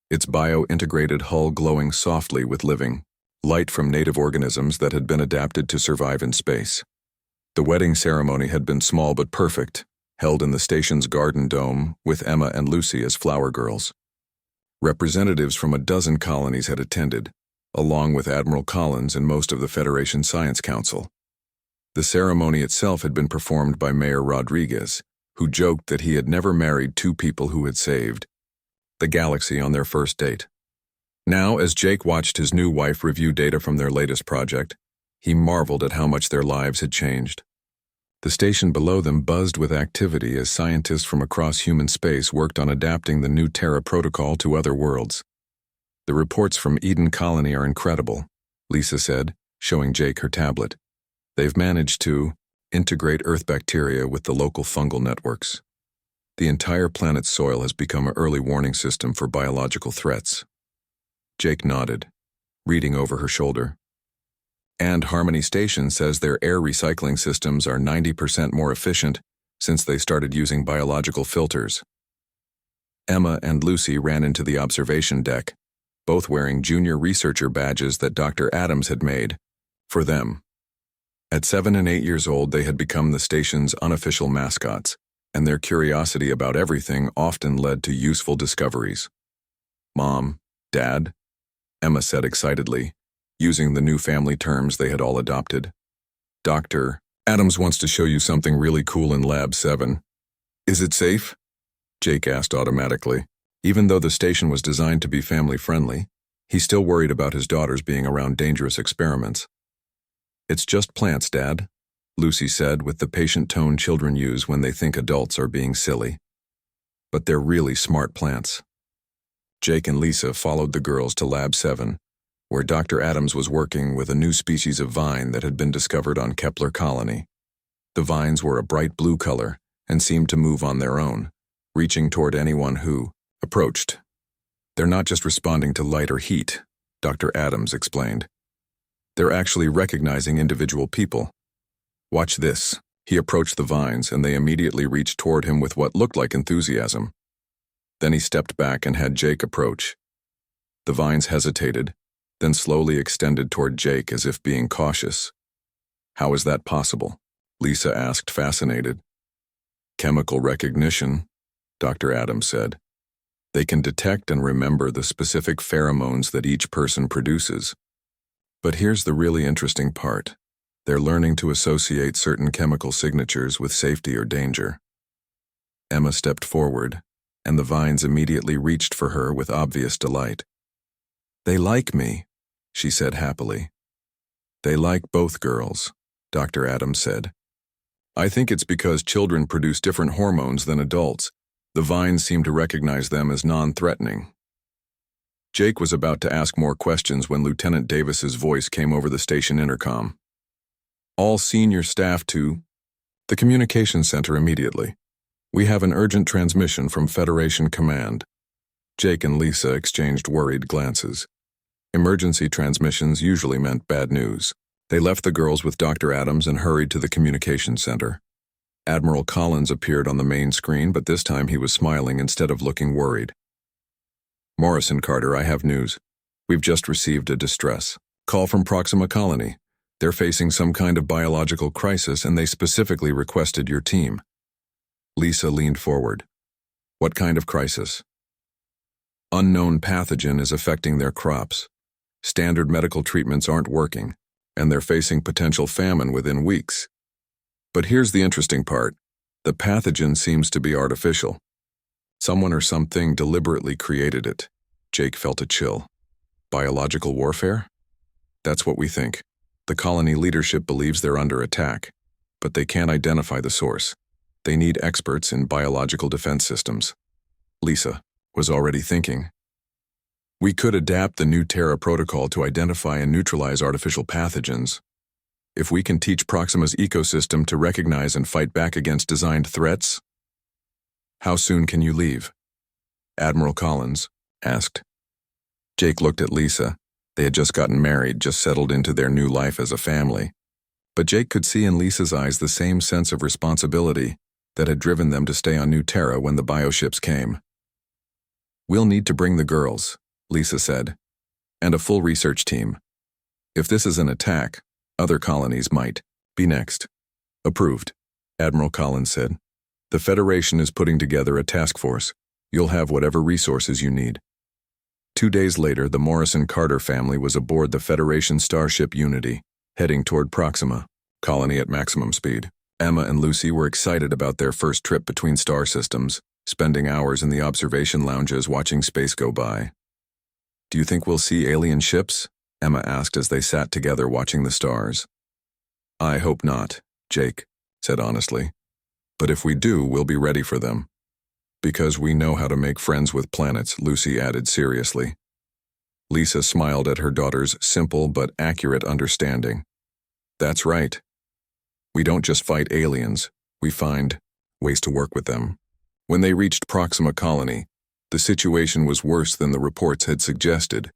its bio-integrated hull glowing softly with living light from native organisms that had been adapted to survive in space. The wedding ceremony had been small but perfect, held in the station's garden dome with Emma and Lucy as flower girls. Representatives from a dozen colonies had attended, along with Admiral Collins and most of the Federation Science Council. The ceremony itself had been performed by Mayor Rodriguez, who joked that he had never married two people who had saved the galaxy on their first date. Now, as Jake watched his new wife review data from their latest project, he marveled at how much their lives had changed. The station below them buzzed with activity as scientists from across human space worked on adapting the New Terra protocol to other worlds. "The reports from Eden Colony are incredible," Lisa said, showing Jake her tablet. "They've managed to integrate Earth bacteria with the local fungal networks. The entire planet's soil has become an early warning system for biological threats." Jake nodded, reading over her shoulder. "And Harmony Station says their air recycling systems are 90% more efficient since they started using biological filters." Emma and Lucy ran into the observation deck, both wearing junior researcher badges that Dr. Adams had made for them. At 7 and 8 years old, they had become the station's unofficial mascots, and their curiosity about everything often led to useful discoveries. "Mom, Dad," Emma said excitedly, using the new family terms they had all adopted. "Dr. Adams wants to show you something really cool in Lab 7. Is it safe?" Jake asked automatically. Even though the station was designed to be family-friendly, he still worried about his daughters being around dangerous experiments. "It's just plants, Dad," Lucy said with the patient tone children use when they think adults are being silly. "But they're really smart plants." Jake and Lisa followed the girls to Lab 7, where Dr. Adams was working with a new species of vine that had been discovered on Kepler Colony. The vines were a bright blue color and seemed to move on their own, reaching toward anyone who approached. "They're not just responding to light or heat," Dr. Adams explained. "They're actually recognizing individual people. Watch this." He approached the vines, and they immediately reached toward him with what looked like enthusiasm. Then he stepped back and had Jake approach. The vines hesitated, then slowly extended toward Jake as if being cautious. "How is that possible?" Lisa asked, fascinated. "Chemical recognition," Dr. Adams said. "They can detect and remember the specific pheromones that each person produces. But here's the really interesting part. They're learning to associate certain chemical signatures with safety or danger." Emma stepped forward, and the vines immediately reached for her with obvious delight. "They like me," she said happily. "They like both girls," Dr. Adams said. "I think it's because children produce different hormones than adults. The vines seem to recognize them as non-threatening." Jake was about to ask more questions when Lieutenant Davis's voice came over the station intercom. "All senior staff to the communications center immediately. We have an urgent transmission from Federation Command." Jake and Lisa exchanged worried glances. Emergency transmissions usually meant bad news. They left the girls with Dr. Adams and hurried to the communications center. Admiral Collins appeared on the main screen, but this time he was smiling instead of looking worried. "Morrison Carter, I have news. We've just received a distress call from Proxima Colony. They're facing some kind of biological crisis and they specifically requested your team. Lisa leaned forward. What kind of crisis? Unknown pathogen is affecting their crops. Standard medical treatments aren't working, and they're facing potential famine within weeks. But here's the interesting part. The pathogen seems to be artificial. Someone or something deliberately created it. Jake felt a chill. Biological warfare? That's what we think. The colony leadership believes they're under attack, but they can't identify the source. They need experts in biological defense systems. Lisa was already thinking. We could adapt the new Terra protocol to identify and neutralize artificial pathogens. If we can teach Proxima's ecosystem to recognize and fight back against designed threats. How soon can you leave? Admiral Collins asked. Jake looked at Lisa. They had just gotten married, just settled into their new life as a family. But Jake could see in Lisa's eyes the same sense of responsibility that had driven them to stay on New Terra when the bioships came. We'll need to bring the girls, Lisa said, and a full research team. If this is an attack, other colonies might be next. Approved, Admiral Collins said. The Federation is putting together a task force. You'll have whatever resources you need. 2 days later, the Morrison-Carter family was aboard the Federation starship Unity, heading toward Proxima, colony at maximum speed. Emma and Lucy were excited about their first trip between star systems, spending hours in the observation lounges watching space go by. Do you think we'll see alien ships? Emma asked as they sat together watching the stars. I hope not, Jake said honestly. But if we do, we'll be ready for them. Because we know how to make friends with planets, Lucy added seriously. Lisa smiled at her daughter's simple but accurate understanding. That's right. We don't just fight aliens, we find ways to work with them. When they reached Proxima Colony, the situation was worse than the reports had suggested.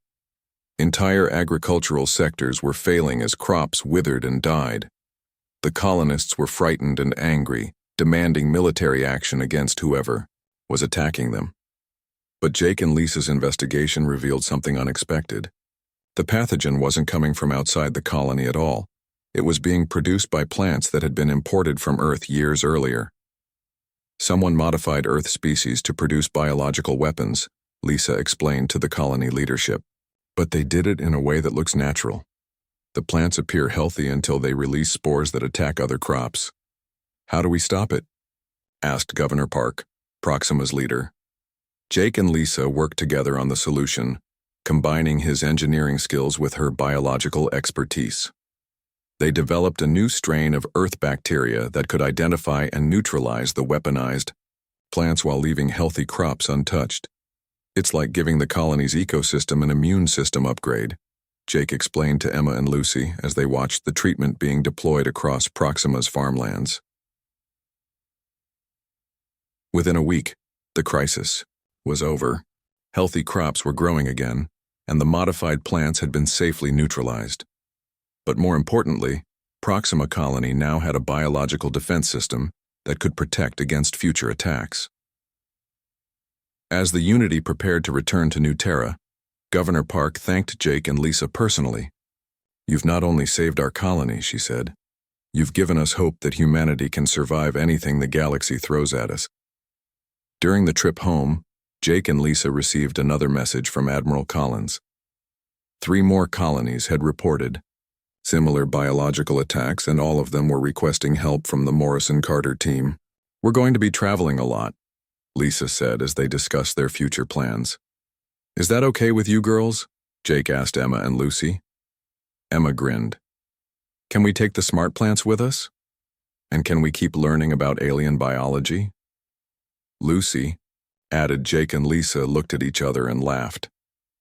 Entire agricultural sectors were failing as crops withered and died. The colonists were frightened and angry, demanding military action against whoever was attacking them. But Jake and Lisa's investigation revealed something unexpected. The pathogen wasn't coming from outside the colony at all. It was being produced by plants that had been imported from Earth years earlier. Someone modified Earth species to produce biological weapons, Lisa explained to the colony leadership. But they did it in a way that looks natural. The plants appear healthy until they release spores that attack other crops. How do we stop it? Asked Governor Park, Proxima's leader. Jake and Lisa worked together on the solution, combining his engineering skills with her biological expertise. They developed a new strain of Earth bacteria that could identify and neutralize the weaponized plants while leaving healthy crops untouched. It's like giving the colony's ecosystem an immune system upgrade, Jake explained to Emma and Lucy as they watched the treatment being deployed across Proxima's farmlands. Within a week, the crisis was over. Healthy crops were growing again, and the modified plants had been safely neutralized. But more importantly, Proxima Colony now had a biological defense system that could protect against future attacks. As the Unity prepared to return to New Terra, Governor Park thanked Jake and Lisa personally. You've not only saved our colony, she said. You've given us hope that humanity can survive anything the galaxy throws at us. During the trip home, Jake and Lisa received another message from Admiral Collins. 3 more colonies had reported similar biological attacks, and all of them were requesting help from the Morrison-Carter team. We're going to be traveling a lot, Lisa said as they discussed their future plans. Is that okay with you girls? Jake asked Emma and Lucy. Emma grinned. Can we take the smart plants with us? And can we keep learning about alien biology? Lucy, added Jake and Lisa looked at each other and laughed.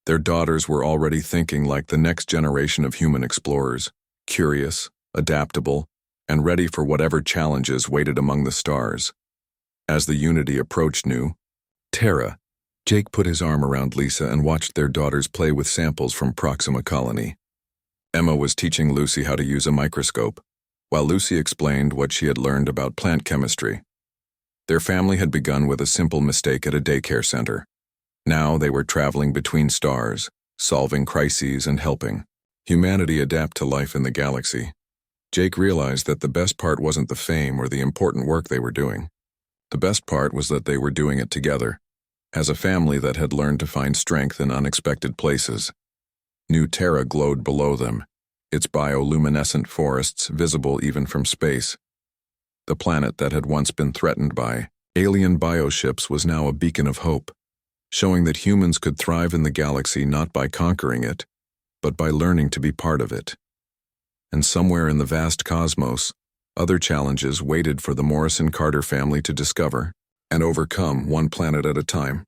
Their daughters were already thinking like the next generation of human explorers, curious, adaptable, and ready for whatever challenges waited among the stars. As the Unity approached New Terra, Jake put his arm around Lisa and watched their daughters play with samples from Proxima Colony. Emma was teaching Lucy how to use a microscope, while Lucy explained what she had learned about plant chemistry. Their family had begun with a simple mistake at a daycare center. Now they were traveling between stars, solving crises and helping. humanity adapt to life in the galaxy. Jake realized that the best part wasn't the fame or the important work they were doing. The best part was that they were doing it together, as a family that had learned to find strength in unexpected places. New Terra glowed below them, its bioluminescent forests visible even from space. The planet that had once been threatened by alien bioships was now a beacon of hope, showing that humans could thrive in the galaxy not by conquering it, but by learning to be part of it. And somewhere in the vast cosmos, other challenges waited for the Morrison-Carter family to discover and overcome, one planet at a time.